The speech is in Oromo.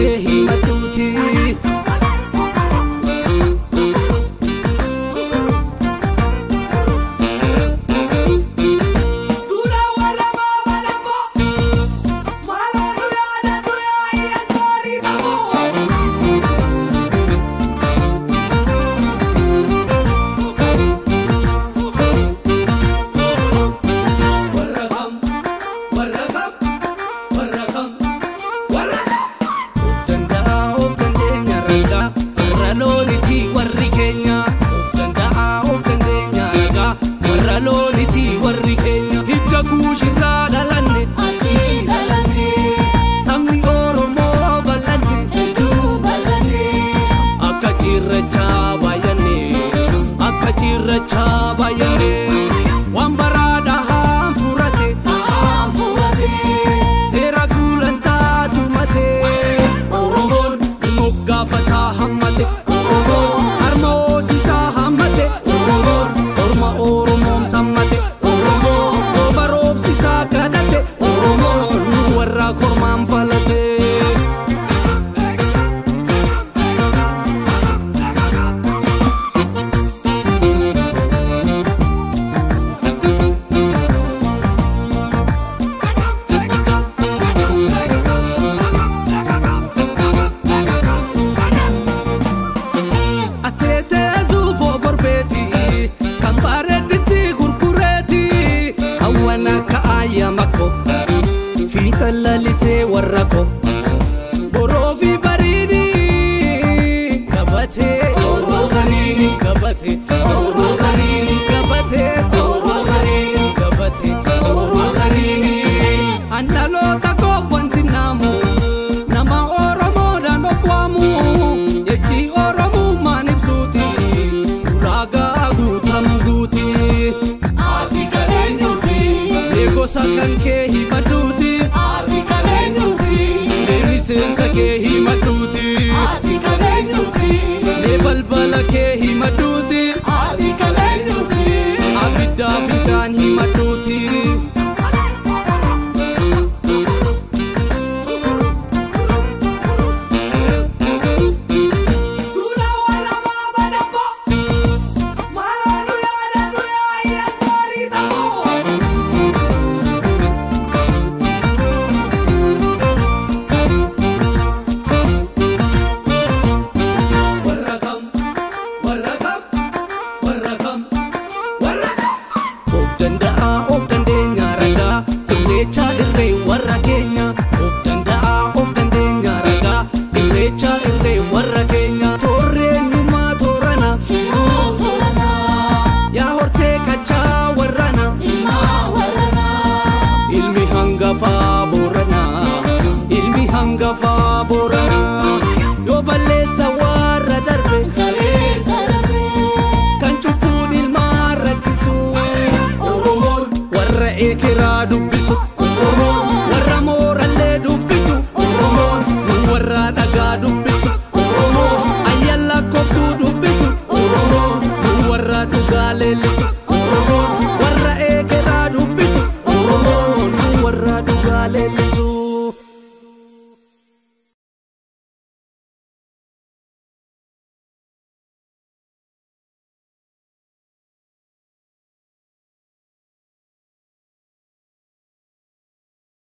kee himatuuti. Lalisee warra ko boroo fi bareedi gabatee roosaniini gabatee roosaniini gabatee roosaniini gabatee roosaniini andaloota koo wanti naamu nama Oromoodhaan of waamu jechi Oromummaan ibsuuti ulaagaa guutamu guuti ati kadheenyuuti gosa kan kee himaduuti. Senza ke himatuti ati kalenyuti ne balbala ke himatuti ati kalenyuti abidda fincaan himatuti. Ilmi hangafa borana yo balleessa warra darbe kan cubbuun ilma rakkisu Oromoon warra ekeraa dubbisu Oromoon warra moorallee dubbisu Oromoon warra dhagaa dubbisu Oromoon ayyalla koftuu dubbisu Oromoon warra dhugaalee